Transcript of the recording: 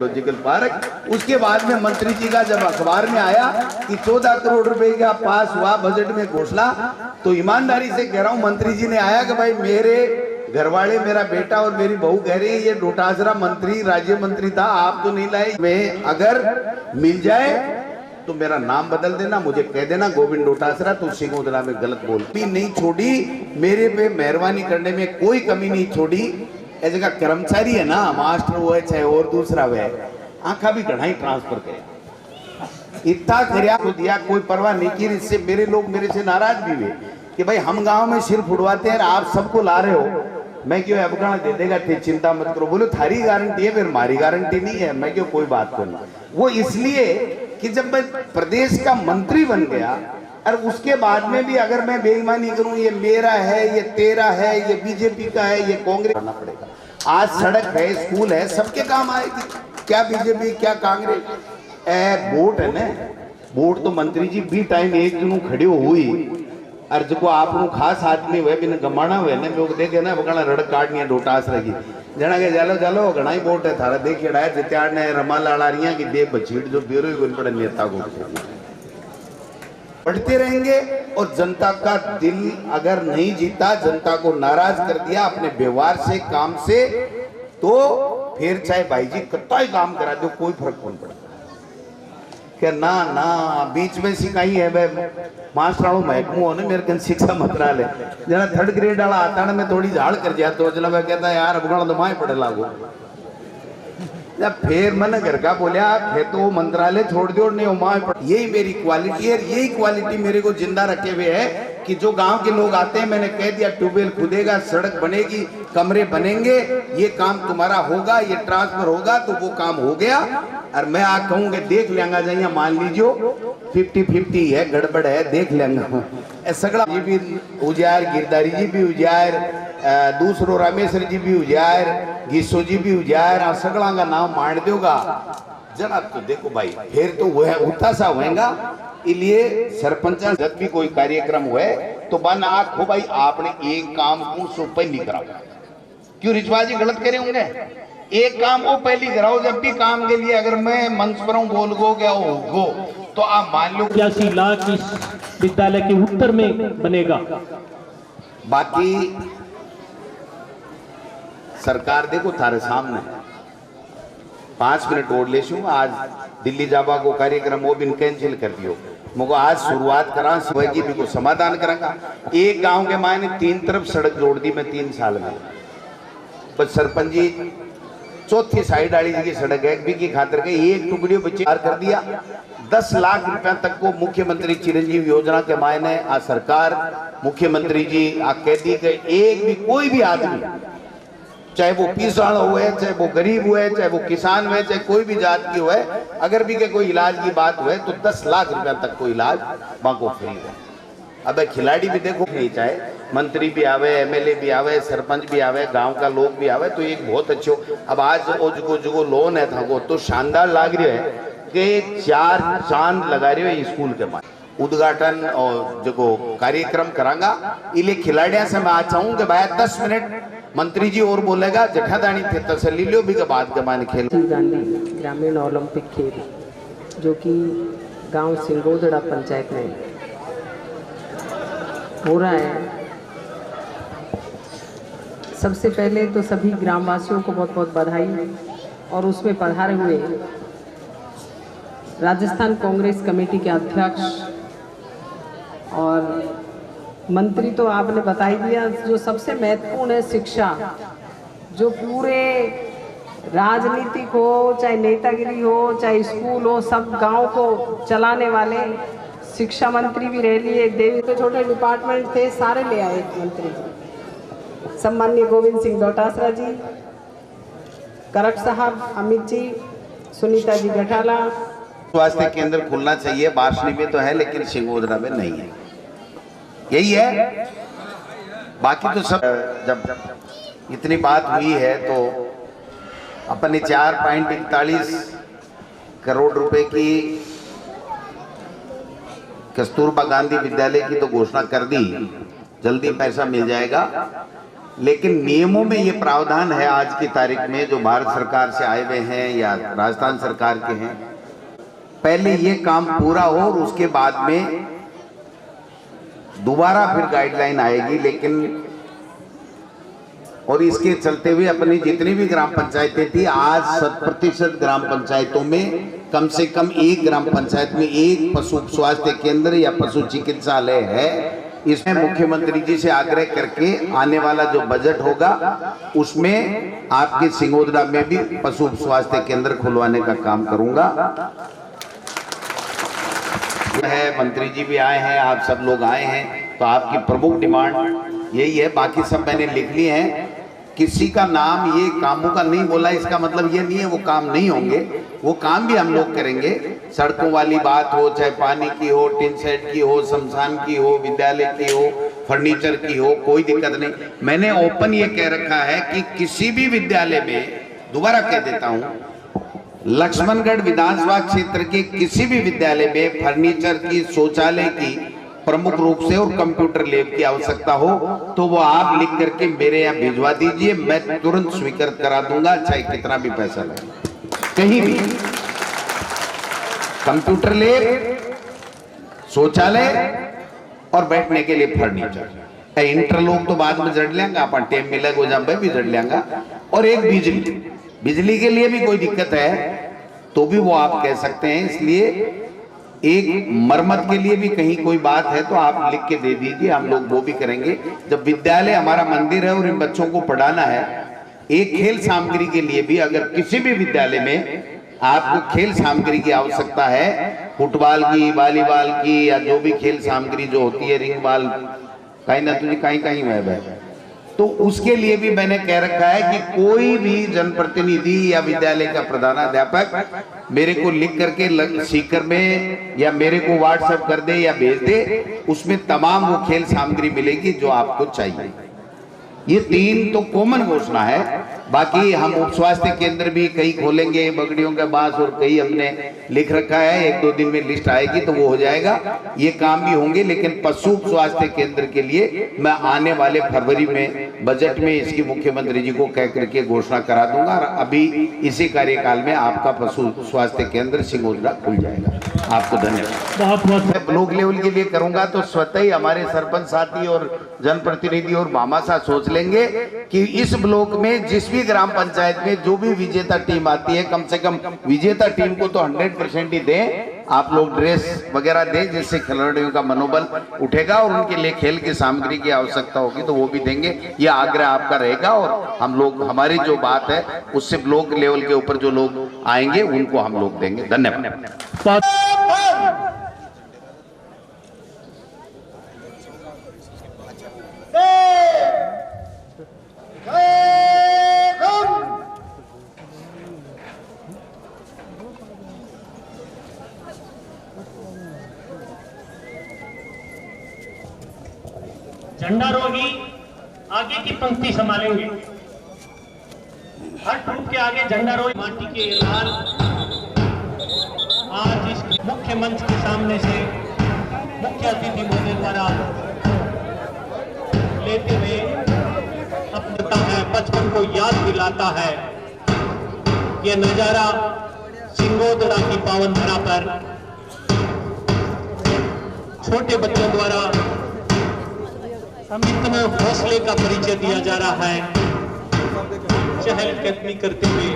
Logical park. उसके बाद में मंत्री जी का जब अखबार में आया कि 14 करोड़ रुपए का पास हुआ बजट में घोषणा, तो ईमानदारी से कह रहा हूं मंत्री जी ने आया कि भाई मेरे घरवाले, मेरा बेटा और मेरी बहू कह रही है ये डोटासरा मंत्री राज्य मंत्री था, आप तो नहीं लाए। मैं अगर मिल जाए तो मेरा नाम बदल देना, मुझे कह देना गोविंद डोटासरा, तो सिंगोदरा में गलत बोल भी नहीं छोड़ी, मेरे पे मेहरबानी करने में कोई कमी नहीं छोड़ी। ऐसे का कर्मचारी है ना, मास्टर वो है चाहे और दूसरा वो है, आंखा भी कढ़ाई ट्रांसफर किया, इतना करया तो दिया, कोई परवाह नहीं की। इससे मेरे लोग मेरे से नाराज भी हुए कि भाई हम गांव में सिर फुड़वाते हैं, आप सबको ला रहे हो, मैं क्यों अवगाना दे देगा, चिंता मत करो। बोलो थारी गारंटी है, फिर हमारी गारंटी नहीं है, मैं क्यों कोई बात करूँ। वो इसलिए कि जब मैं प्रदेश का मंत्री बन गया और उसके बाद में भी अगर मैं बेईमानी करूं, ये मेरा है, ये तेरा है, ये बीजेपी का है, ये कांग्रेस, करना पड़ेगा। आज सड़क है, स्कूल है, सबके काम आएगी, क्या बीजेपी क्या कांग्रेस। वोट है ना, वोट तो मंत्री जी भी टाइम एक दिन खड़ी हुई और जो आपको खास आदमी हुए बिन गमाना हुए ने लोग देखे ना बकना रड़क काटनी डोटास रही जना के जालो जालो घना ही वोट है थारा देखिए डायर जित्याड़ ने रमा लाड़ा रिया की दे बछीट जो ब्यूरो को बड़े नेता को बढ़ते रहेंगे। और जनता का दिल अगर नहीं जीता, जनता को नाराज कर दिया अपने व्यवहार से, काम से, तो फिर चाहे भाई जी कितना ही काम करा दो कोई फर्क नहीं पड़ता। क्या ना ना बीच में सिखाई है भाई मास्टराणो महकमो ने मेरे कन शिक्षा मंत्रालय जना 3rd ग्रेड वाला आता ना मैं थोड़ी झाड़ कर दिया तो चला मैं कहता यार अब तो माए पड़े लागू। जब फिर मैंने घर का बोलिया खे तो मंत्रालय छोड़ दो नहीं माए पड़े। यही मेरी क्वालिटी है, यही क्वालिटी मेरे को जिंदा रखे हुए है कि जो गांव के लोग आते हैं मैंने कह दिया ट्यूबवेल खुदेगा, सड़क बनेगी, कमरे बनेंगे, ये काम तुम्हारा होगा, ये ट्रांसफर होगा, तो वो काम हो गया। और मैं आ कहूँगा देख लेंगा जाइए, मान लीजिए 50-50 है, गड़बड़ है, देख लेंगा। सगड़ा जी भी उजायर, गिरधारी जी भी उजायर, दूसरो रामेश्वर जी भी उजायर, गीसो जी भी उजायर, और सगड़ा का नाम मार दोगा जना तो देखो भाई फिर तो वह उठा सा होएगा। इसलिए सरपंच जब भी कोई कार्यक्रम हुए तो बन आखो भाई आपने एक काम को सो पहली कराओ, क्यों रिचवाजी गलत करे होंगे, एक काम वो पहली कराओ। जब भी काम के लिए अगर मैं मंच पर हूँ बोल गो क्या हो तो आप मान लो 80 लाख इस विद्यालय के उत्तर में बनेगा। बाकी सरकार देखो थारे सामने 5 मिनट और ले शू। आज दिल्ली जाबा को कार्यक्रम वो भी कैंसिल कर दियो, मुझको आज शुरुआत करा सिवागी भी को समाधान करांगा। एक गांव के मायने 3 तरफ सड़क जोड़ दी मैं 3 साल में, बस सरपंच जी चौथी साइड वाली की सड़क है भी की खातर के एक टुकड़ी बच्चे कर दिया। 10 लाख रुपया तक को मुख्यमंत्री चिरंजीव योजना के मायने आ सरकार मुख्यमंत्री जी आ कह दी कि एक भी कोई भी आदमी चाहे वो किसान हुए, चाहे वो गरीब हुए, चाहे वो किसान हुए, चाहे कोई भी जात की हुए, अगर भी के कोई इलाज की बात हुए तो 10 लाख रुपया तक को इलाज वहां को फ्री है। अब खिलाड़ी भी देखो नहीं, चाहे मंत्री भी आवे, एमएलए भी आवे, सरपंच भी आवे, गांव का लोग भी आवे, तो एक बहुत अच्छो। अब आज जो लोन है था वो तो शानदार लग रही है कि 4 चांद लगा रहे हो स्कूल के बाद उद्घाटन और जो कार्यक्रम करांगा। इसलिए खिलाड़ियों से मैं आज चाहूँ कि भाई 10 मिनट मंत्री जी और बोलेगा, जठादानी थे तसल्ली लो भी के बाद के माने खेल। राजीव गांधी ग्रामीण ओलंपिक खेल जो कि गांव सिंगोदड़ा पंचायत में हो रहा है, सबसे पहले तो सभी ग्रामवासियों को बहुत बहुत बधाई। और उसमें पधारे हुए राजस्थान कांग्रेस कमेटी के अध्यक्ष और मंत्री तो आपने बता ही दिया। जो सबसे महत्वपूर्ण है शिक्षा, जो पूरे राजनीतिक हो, चाहे नेतागिरी हो, चाहे स्कूल हो, सब गांव को चलाने वाले शिक्षा मंत्री भी रह लिए। देवी तो छोटे डिपार्टमेंट थे सारे ले आए मंत्री जी, सम्माननीय गोविंद सिंह डोटासरा जी, करक साहब, अमित जी, सुनीता जी गठाला। स्वास्थ्य केंद्र खुलना चाहिए, बार्शनी में तो है लेकिन सिंगोदरा में नहीं है, यही है। बाकी तो सब जब इतनी बात हुई है तो अपने 4.41 करोड़ रुपए की कस्तूरबा गांधी विद्यालय की तो घोषणा कर दी, जल्दी पैसा मिल जाएगा। लेकिन नियमों में ये प्रावधान है आज की तारीख में, जो भारत सरकार से आए हुए हैं या राजस्थान सरकार के हैं, पहले ये काम पूरा हो और उसके बाद में दोबारा फिर गाइडलाइन आएगी। लेकिन और इसके चलते हुए अपनी जितनी भी ग्राम पंचायतें थी, आज 100% ग्राम पंचायतों में कम से कम एक ग्राम पंचायत में एक पशु स्वास्थ्य केंद्र या पशु चिकित्सालय है। इसमें मुख्यमंत्री जी से आग्रह करके आने वाला जो बजट होगा उसमें आपके सिंगोदरा में भी पशु स्वास्थ्य केंद्र खुलवाने का काम करूंगा। है मंत्री जी भी आए हैं, आप सब लोग आए हैं, तो आपकी प्रमुख डिमांड यही है। बाकी सब मैंने लिख लिए हैं। किसी का नाम ये कामों का नहीं बोला, इसका मतलब ये नहीं है वो काम नहीं होंगे, वो काम भी हम लोग करेंगे। सड़कों वाली बात हो, चाहे पानी की हो, टिन सेट की हो, शमशान की हो, विद्यालय की हो, फर्नीचर की हो, कोई दिक्कत नहीं। मैंने ओपन ये कह रखा है कि किसी भी विद्यालय में, दोबारा कह देता हूं, लक्ष्मणगढ़ विधानसभा क्षेत्र के किसी भी विद्यालय में फर्नीचर की, शौचालय की प्रमुख रूप से और कंप्यूटर लैब की आवश्यकता हो तो वो आप लिख करके मेरे यहाँ भिजवा दीजिए, मैं तुरंत स्वीकृत करा दूंगा, चाहे कितना भी पैसा लगे। कहीं भी कंप्यूटर लैब, शौचालय और बैठने के लिए फर्नीचर। इंटरलॉक तो बाद में जड़ लेंगे अपन, टाइम मिलेगा जब मैं भी जड़ लेंगा। और एक बिजली के लिए भी कोई दिक्कत है तो भी वो आप कह सकते हैं। इसलिए एक मरम्मत के लिए भी कहीं कोई बात है तो आप लिख के दे दीजिए, हम लोग वो भी करेंगे। जब विद्यालय हमारा मंदिर है और इन बच्चों को पढ़ाना है, एक खेल सामग्री के लिए भी अगर किसी भी विद्यालय में आपको खेल सामग्री की आवश्यकता है, फुटबॉल की, वॉलीबॉल की या जो भी खेल सामग्री जो होती है, रिंग बॉल, कहीं ना तुझे कहीं है, तो उसके लिए भी मैंने कह रखा है कि कोई भी जनप्रतिनिधि या विद्यालय का प्रधानाध्यापक मेरे को लिख करके सीकर में या मेरे को व्हाट्सएप कर दे या भेज दे, उसमें तमाम वो खेल सामग्री मिलेगी जो आपको चाहिए। ये 3 तो कॉमन घोषणा है। बाकी हम उप स्वास्थ्य केंद्र भी कई खोलेंगे, बगड़ियों के पास, और कई हमने लिख रखा है। 1-2 दिन में लिस्ट आएगी तो वो हो जाएगा, ये काम भी होंगे। लेकिन पशु स्वास्थ्य केंद्र के लिए मैं आने वाले फरवरी में बजट में इसकी मुख्यमंत्री जी को कह करके घोषणा करा दूंगा और अभी इसी कार्यकाल में आपका पशु स्वास्थ्य केंद्र सिंगोदरा खुल जाएगा। आपको धन्यवाद। बहुत बहुत ब्लॉक लेवल के लिए करूंगा तो स्वतः ही हमारे सरपंच साथी और जनप्रतिनिधि और मामा साहब सोच लेंगे कि इस ब्लॉक में जिस भी ग्राम पंचायत में जो भी विजेता टीम आती है, कम से कम विजेता टीम को तो 100% ही दें। आप लोग ड्रेस वगैरह दें जिससे खिलाड़ियों का मनोबल उठेगा और उनके लिए खेल की सामग्री की आवश्यकता होगी तो वो भी देंगे। ये आग्रह आपका रहेगा और हम लोग, हमारी जो बात है उससे ब्लॉक लेवल के ऊपर जो लोग आएंगे उनको हम लोग देंगे। धन्यवाद। झंडारोही आगे की पंक्ति संभालेंगे। हर ट्रूप के आगे झंडारोही माटी के लाल आज इस मुख्य मंच के सामने से मुख्य अतिथि महोदय द्वारा लेते हुए अपना है, बचपन को याद दिलाता है। यह नजारा सिंगोदरा की पावन धरा पर छोटे बच्चों द्वारा इतना हौसले का परिचय दिया जा रहा है, चहलकदमी करते हुए।